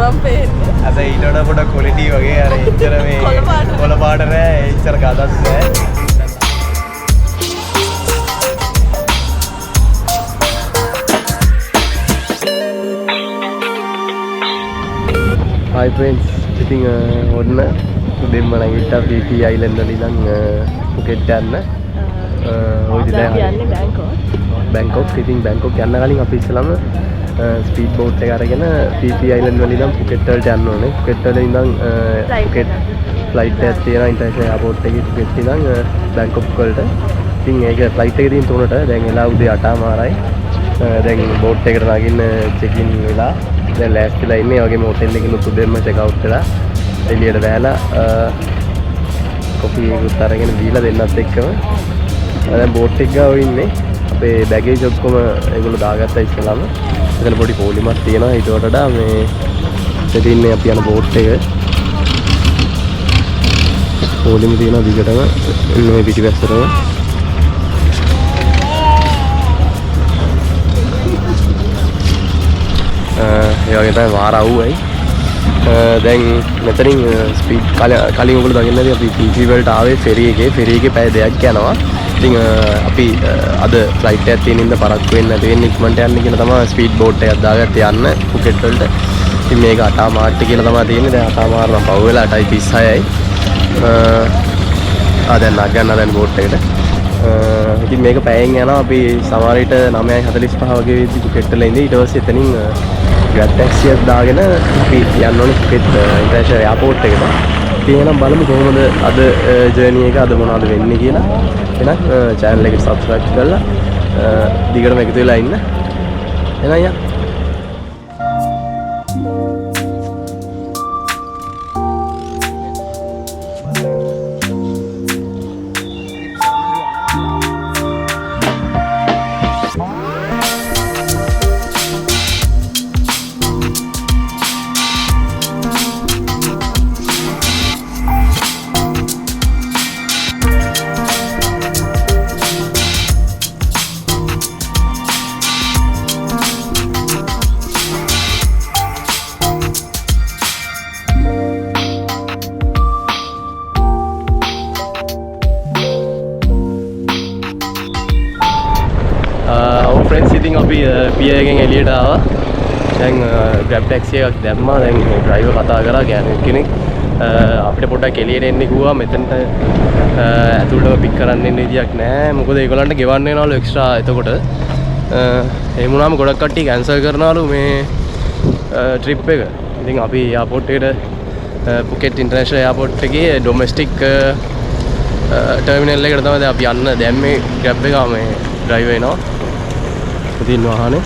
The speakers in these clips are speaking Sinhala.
නම් පේන්නේ. අද ඊට වඩා පොඩ ක්වොලිටි වගේ අර එච්චර මේ කොළ පාට නෑ එච්චර ගදස් නෑ. Hi friends, ඉතින් ඔන්න දෙම්ම නැගිට්ටා PP Island වල ඉඳන් පුකෙට් යන්න. ඔය දිලා යන්නේ බැංකොක්. ඉතින් බැංකොක් යන්න කලින් අපි ඉස්සලම ස්පීඩ් බෝට් එක අරගෙන PP Island වල ඉඳන් පුකෙට් වලට යන්න ඕනේ. පුකෙට් වල ඉඳන් පුකෙට් ෆ්ලයිට් එකක් තියෙනවා ඉන්ටර්නැෂනල් එයාපෝට් එකේ පුකෙට් ඉඳන් බැංකොක් වලට. ඉතින් ඒක ෆ්ලයිට් එකේ තියෙන 3ට දැන් වෙලා උදේ 8:00මාරයි. දැන් බෝට් එකට නගින්න චෙක් ඉන් වෙලා දැන් ලෑස්තිලා ඉන්නේ. ඒ වගේම හොටෙල් එකකින් උදේම චෙක් අවුට් වෙලා එළියට බෑලා කොෆි එකක් අරගෙන දීලා දෙන්නත් එක්කම දැන් බෝට් එක ගාව ඉන්නේ. අපේ බැගේජ් ඔක්කොම ඒගොල්ලෝ දාගත්තා ඉස්සලාම. එතන පොඩි පොලිමක් තියෙනවා. ඊට වඩා මේ ඉතින් ඉන්නේ අපි යන බෝට් එක. පොලිම තියෙනවා දිගටම මේ පිටිපස්සටම. ඒ වගේ තමයි වාර අවුවයි. දැන් මෙතනින් ස්පීඩ් කලින් ඔයගොල්ලෝ දකින්නදී අපි PP වලට ආවේ ෆෙරි එකේ පැය 2ක් යනවා. ඉතින් අපි අද ෆ්ලයිට් එකක් තියෙන ඉඳ පරක්කු වෙන්නේ නැති වෙන්නේ ඉක්මනට යන්න කියලා තමයි ස්පීඩ් බෝට් එකක් දාගත්තේ යන්න පුකෙට් වලට. ඉතින් මේක 8 මාර්ට් කියලා තමයි තියෙන්නේ. දැන් 8 මාර්ට් නම් පහු වෙලා 8:36යි. දැන් නගන්න දැන් බෝට් එකට. ඉතින් මේක පැයෙන් යනවා. අපි සමහර විට 9:45 වගේ වෙද්දි පුකෙට් වල ඉඳී ඊට පස්සේ එතනින් ග්‍රැබ් ටැක්සි එකක් දාගෙන අපි යන්න ඕනේ පුකෙට් ඉන්ටර්නැෂනල් එයාපෝට් එකට. ඉතින් එහෙනම් බලමු කොහොමද අද ජර්නි එක අද මොනවද වෙන්නේ කියලා. එහෙනම් channel එකට subscribe කරලා දිගටම එකතු වෙලා ඉන්න. එහෙනම් යා friends ඉතින් අපි පිය එකෙන් එළියට ආවා. දැන් grab taxi එකක් දැම්මා. දැන් driver කතා කරා ගෑනු කෙනෙක් අපිට පොඩ්ඩක් එළියට එන්න කිව්වා. මෙතනට ඇතුළටම පික් කරන්න එන්න විදියක් නැහැ. මොකද ඒගොල්ලන්ට ගෙවන්න වෙනවලු එක්ස්ට්‍රා. එතකොට එහෙම වුණාම ගොඩක් කට්ටිය කැන්සල් කරනවලු මේ ට්‍රිප් එක. ඉතින් අපි එයාපෝට් එකට පුකෙට් ඉන්ටර්නැෂනල් එයාපෝට් එකේ ඩොමෙස්ටික් ටර්මිනල් එකට තමයි අපි යන්න දැම්මේ. grab එක මේ drive වෙනවා. ඉතින් වාහනේ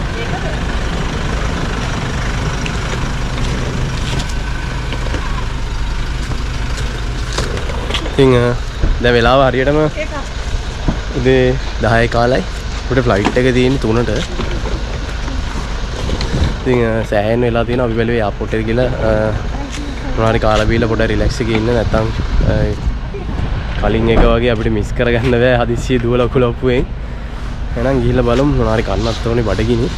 ඉතින් දැන් වෙලාව හරියටම උදේ 10 කාලයි. උඩ ෆ්ලයිට් එක තියෙන්නේ 3ට. ඉතින් සෑහෙන වෙලා තියෙනවා. අපි බැලුවේ එයාපෝට් එකට ගිහලා මොනවාරි කාලා බීලා පොඩ්ඩක් රිලැක්ස් එකේ ඉන්න. නැත්තම් කලින් එක වගේ අපිට මිස් කරගන්න බෑ හදිස්සියේ දුවලා කුලප්පුවෙන්. එහෙනම් ගිහිල්ලා බලමු මොනවාරි කන්නත් ඕනේ බඩගිනි.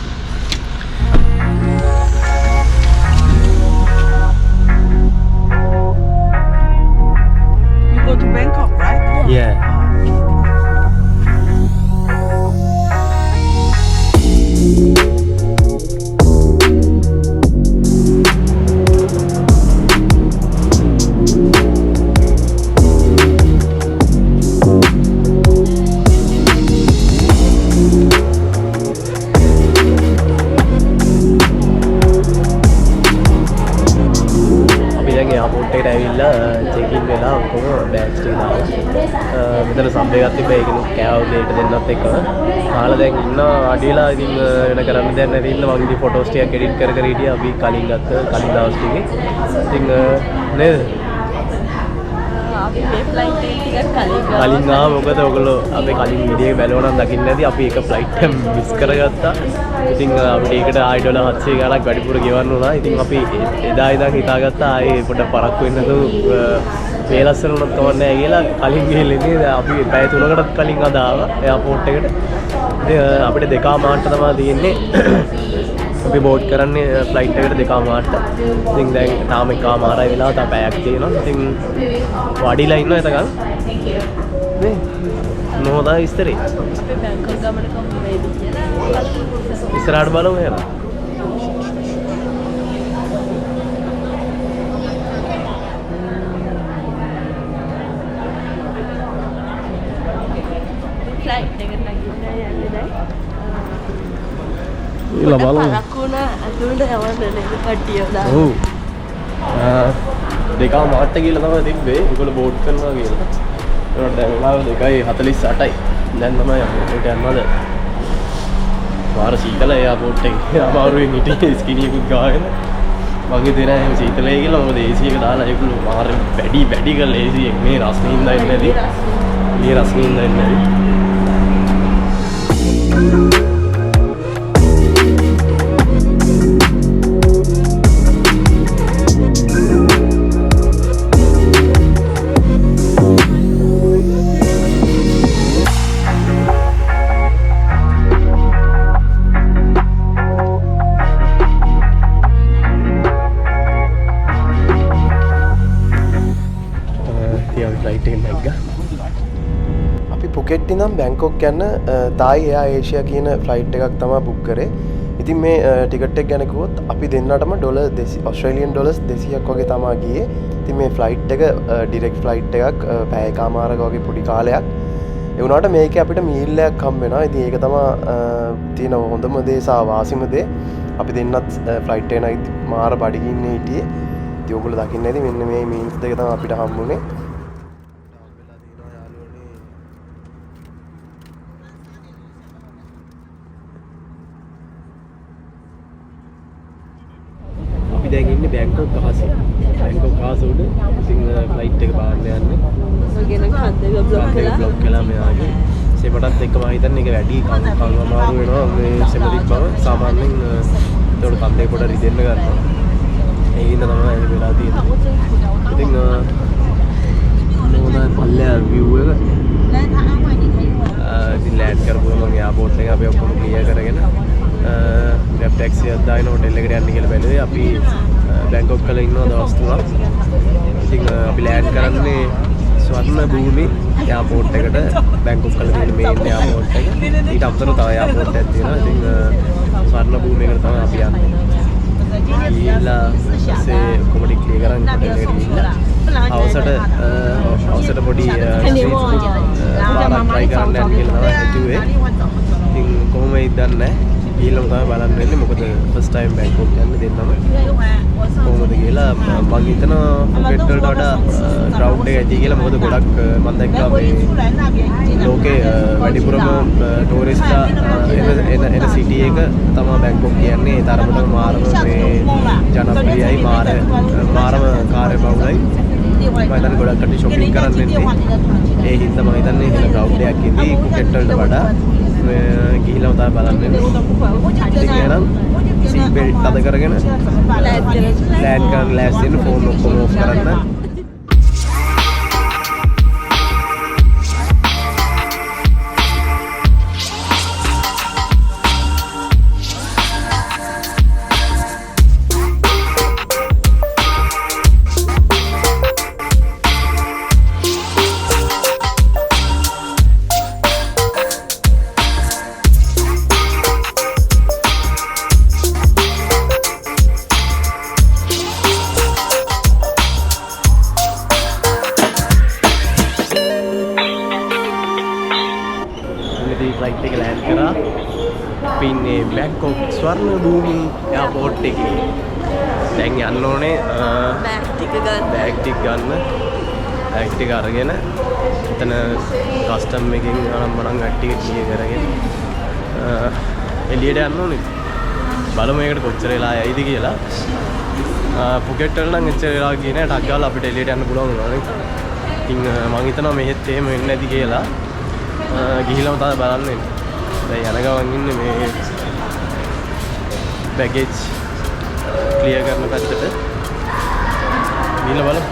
You go to Bangkok, right? Yeah. Airport එකට ඇවිල්ලා චෙක් ඉන් වෙලා ඔක්කොම බෑග්ස් ටික දාලා මෙතන සබ් එකක් තිබ්බා. ඒකෙනුත් කෑව දෙයට දෙන්නත් එක්කම කාලා දැන් ඉන්නවා අඩියලා. ඉතින් වෙන කරන්න දෙයක් නැති ඉන්න මං ඉතින් ෆොටෝස් ටිකක් එඩිට් කර හිටියා. අපි කලින් ගත්ත කලින් දවස් ටිකේ. ඉතින් නේද අපි මේ ෆ්ලයිට් එක ටිකක් කලින් ආවා. මොකද ඔයගොල්ලෝ අපේ කලින් වීඩියෝ එක බැලුවා නම් දකින්න ඇති අපි එක ෆ්ලයිට් එක මිස් කරගත්තා. ඉතින් අපිට ඒකට ආයෙ $700 ගාණක් වැඩිපුර ගෙවන්න වුණා. ඉතින් අපි එදා ඉඳන් හිතාගත්තා ආයෙ පොඩ්ඩක් පරක්කු වෙන්න නේද මේ ලස්සන උනත් කවන්නේ නැහැ කියලා. කලින් ගිහින් ඉන්නේ අපි පැය 3කටත් කලින් අද ආවා එයාපෝට් එකට. ඉතින් අපිට 2 මාර්ට තමයි තියෙන්නේ අපි බෝඩ් කරන්නේ ෆ්ලයිට් එකට 2:00ට. ඉතින් දැන් තාම 1:00යි වෙලාව තව පැයක් තියෙනවා. ඉතින් වඩිලා ඉන්නවා එතකන්. නේ මොහොතයි ඉස්තරේ. අපේ බැංකොක් ගමන කොහොමද වේද කියලා ඉස්සරහට බලමු එහෙනම්. ෆ්ලයිට් එකට නැගින්න යන්නේ දැන්. ඊළඟ බලමු. පරක්කුණ අතුලට යවන්න නේද කට්ටිය දාලා. ඔව්. 2:00ට කියලා තමයි තිබ්බේ. ඒගොල්ලෝ බෝඩ් කරනවා කියලා. ඒකට දැන් වෙලාව 2:48යි. දැන් තමයි අපිට යන්නද. මාර සීතල එයාපෝට් එකේ අමාරුවෙන් හිටියේ ස්කිනියකුත් ගාගෙන. මං හිතේ නෑ එහෙම සීතලයි කියලා. මොකද AC එක දාලා ඒගොල්ලෝ මාර වැඩි කරලා AC එක මේ රස්නේ ඉඳලා ඉන්නේ නැති. මේ රස්නේ ඉඳලා ඉන්නේ නැති. පුකෙට් ඉඳන් බැංකොක් යන තායි එයා ඒෂියා කියන ෆ්ලයිට් එකක් තමයි බුක් කරේ. ඉතින් මේ ටිකට් එක ගැන කිව්වොත් අපි දෙන්නටම ඔස්ට්‍රේලියන් ඩොලර්ස් 200ක් වගේ තමයි ගියේ. ඉතින් මේ ෆ්ලයිට් එක ඩිරෙක්ට් ෆ්ලයිට් එකක් පැය එකමාරක වගේ පොඩි කාලයක්. ඒ වුණාට මේකේ අපිට මීල් එකක් හම්බ වෙනවා. ඉතින් ඒක තමයි තියෙන හොඳම දේ සහ වාසිම දේ. අපි දෙන්නත් ෆ්ලයිට් එක නයිත් මාර බඩගින්නේ හිටියේ. ඉතින් ඔයගොල්ලෝ දකින්නේ නැති මෙන්න මේ මීල්ස් දෙක තමයි අපිට හම්බුනේ. දැන් ඉන්නේ බැංකොක් අහසේ. බැංකොක් අහස උඩ ඉතින් ෆ්ලයිට් එක බාන්න යන්නේ. ඔයගෙන කන්දේ බ්ලොක් කළා මෙයාගේ. සෙමටත් එක්ක මම හිතන්නේ ඒක වැඩි කම් අමාරු වෙනවා. මේ සෙමදික් බව සාමාන්‍යයෙන් ඒකට කන්දේ පොඩ රිදෙන්න ගන්නවා. ඒ හින්දා තමයි ඒක වෙලා තියෙන්නේ. ඉතින් නෝනා පල්ලෙහා view එක. ඉතින් ලෑන්ඩ් කරපුවම මම එයාපෝට් එක අපි ඔක්කොම ක්ලියර් කරගෙන ග්‍රැබ් ටැක්සි එකක් දාගෙන හොටෙල් එකට යන්න කියලා බැලුවේ. අපි බැංකොක් වල ඉන්නවා දවස් 3ක්. ඉතින් අපි ලෑන්ඩ් කරන්නේ ස්වර්ණ භූමි එයාපෝට් එකට. බැංකොක් වල තියෙන මේන් එයාපෝට් එක. ඊට අමතරව තව එයාපෝට් එකක් තියෙනවා. ඉතින් ස්වර්ණ භූමියකට තමයි අපි යන්නේ. ගිහිල්ලා ඊසේ කොමඩි ක්ලියර් කරන් හොටෙල් එකට ගිහිල්ලා අවසට පොඩි ස්ට්‍රීට් ෆුඩ් බාරක් try කරන්න යන්න කියලා තමයි හිතුවේ. ඉතින් කොහොමද දන්නේ ඊළඟ තමයි බලන්න වෙන්නේ. මොකද ෆස්ට් ටයිම් බැංකොක් යන්නේ දෙන්නම. කොහොමද කියලා මම හිතනවා පොකට් වලට වඩා ක්‍රවුඩ් එක ඇති කියලා. මොකද ගොඩක් මම දැක්කා මේ ලෝකේ වැඩිපුරම ටූරිස්ට්ලා එන සිටි එක තමයි බැංකොක් කියන්නේ. ඒ තරමටම මාරම මේ ජනප්‍රියයි මාරම කාර්යබහුලයි. මම හිතන්නේ ගොඩක් කට්ටිය shopping කරන්න එන්නේ. ඒ හින්දා මම හිතන්නේ එහෙම ක්‍රවුඩ් එකක් ඉදී පොකට් වලට වඩා ගිහිල්ලා තමයි බලන්න වෙන්නේ. ඉතින් එහෙනම් සීට් බෙල්ට් අද කරගෙන ලෑන්ඩ් කරන්න ලෑස්ති වෙන්න ෆෝන් ඔක්කොම ඔෆ් කරන්න. ෆ්ලයිට් එක ලෑන්ඩ් කරා. අපි ඉන්නේ බැංකොක් ස්වර්ණ භූමි එයාපෝට් එකේ. දැන් යන්න ඕනේ බෑග් ටික ගන්න. බෑග් ටික අරගෙන එතන කස්ටම් එකෙන් අනම්මනම් ගැට්ටික කීය කරගෙන එළියට යන්න ඕනේ. බලමු මේකට කොච්චර වෙලා යයිද කියලා. පුකට් වල නම් එච්චර වෙලා ගියේ නෑ. ටක් ගාලා අපිට එළියට යන්න පුළුවන් වුණා නේ. ඉතින් මම හිතනවා මෙහෙත් එහෙම වෙන්නේ නැති කියලා. ගිහිල්ලාම තමයි බලන්න වෙන්නේ. දැන් යන ගමන් ඉන්නේ මේ බෑගේජ් ක්ලියර් කරන පැත්තට. ගිහිල්ලා බලමු.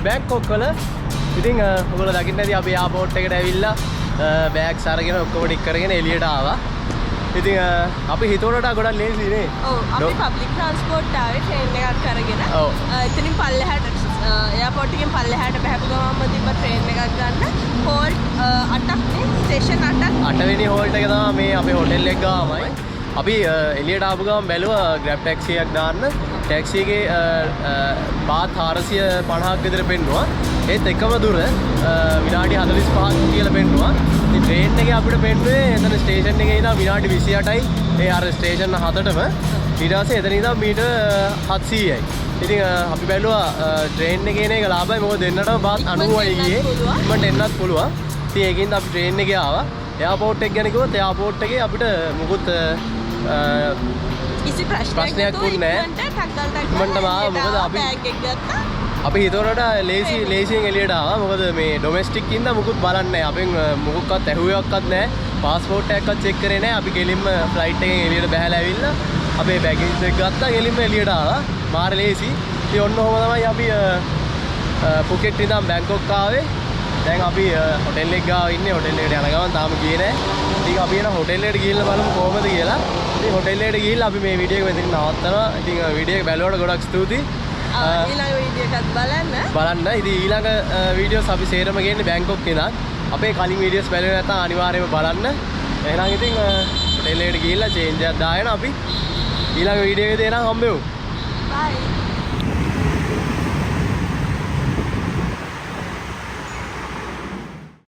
බැංකොක් වල ඉතින් ඔයගොල්ලෝ දකින්න ඇති අපි එයාපෝට් එකට ඇවිල්ලා බෑග්ස් අරගෙන ඔක්කොම ටික කරගෙන එළියට ආවා. ඉතින් අපි හිතුවට ගොඩක් ලේසි නේ. ඔව් අපි පබ්ලික් ට්‍රාන්ස්පෝර්ට් ආවේ ට්‍රේන් එකක් අරගෙන. එතනින් පල්ලෙහාට එයාපෝට් එකෙන් පල්ලෙහාට බහපු ගමන්ම තිබ්බ ට්‍රේන් එකක් ගන්න. හෝල්ට් 8ක් නේ ස්ටේෂන් 8ක්. 8 වෙනි හෝල්ට් එක තමයි මේ අපේ හොටෙල් එක ගාමයි. අපි එළියට ආපු ගමන් බැලුවා ග්‍රැබ් ටැක්සි එකක් දාන්න. ටැක්සි එකේ බාත් 450ක් විතර පෙන්නුවා. ඒත් එකම දුර විනාඩි 45ක් කියලා පෙන්නුවා. ඉතින් ට්‍රේන් එකේ අපිට පෙන්නුවේ එතන ස්ටේෂන් එකේ ඉඳන් විනාඩි 28යි. ඒ අර ස්ටේෂන් 7ටම ඊට පස්සේ එතන ඉඳන් මීටර් 700යි. ඉතින් අපි බැලුවා ට්‍රේන් එකේ එන එක ලාභයි මොකද දෙන්නටම බාත් 90යි ගියේ. ඉක්මනට එන්නත් පුළුවන්. ඉතින් ඒකින්ද අපි ට්‍රේන් එකේ ආවා. එයාපෝට් එක ගැන කිව්වොත් එයාපෝට් එකේ අපිට මුකුත් කිසි ප්‍රශ්නයක් නැහැ. ඉක්මනටම ආවා මොකද අපි බෑග් එක ගත්තා. අපි හිතුවරට ලේසියෙන් එළියට ආවා. මොකද මේ ඩොමෙස්ටික් ඉඳන් මුකුත් බලන්නේ නැහැ. අපෙන් මොකක්වත් ඇහුවක්වත් නැහැ. පාස්පෝර්ට් එකක්වත් චෙක් කරේ නැහැ. අපි ගෙලින්ම ෆ්ලයිට් එකෙන් එළියට බහැලා ඇවිල්ලා අපේ බෑගේජ් එක ගත්තා. ගෙලින්ම එළියට ආවා. මාර ලේසි. ඉතින් ඔන්න ඔහොම තමයි අපි පුකෙට් ඉඳන් බැංකොක් ආවේ. දැන් අපි හොටෙල් එක ගාව ඉන්නේ. හොටෙල් එකට යන ගමන් තාම ගියේ නැහැ. ඉතින් අපි එන හොටෙල් එකට ගිහිල්ලා බලමු කොහොමද කියලා. ඉතින් හොටෙල් එකට ගිහිල්ලා අපි මේ වීඩියෝ එක මෙතන නවත්තනවා. ඉතින් වීඩියෝ එක බැලුවට ගොඩක් ස්තුතියි. ඊළඟ වීඩියෝ එකත් බලන්න. ඉතින් ඊළඟ වීඩියෝස් අපි සේරම ගේන්නේ බැංකොක් ඉඳන්. අපේ කලින් වීඩියෝස් බැලුවේ නැත්නම් අනිවාර්යයෙන්ම බලන්න. එහෙනම් ඉතින් හොටෙල් එකට ගිහිල්ලා චේන්ජ් එකක් දාගෙන අපි ඊළඟ වීඩියෝ එකේදී එනම් හම්බෙමු. බයි.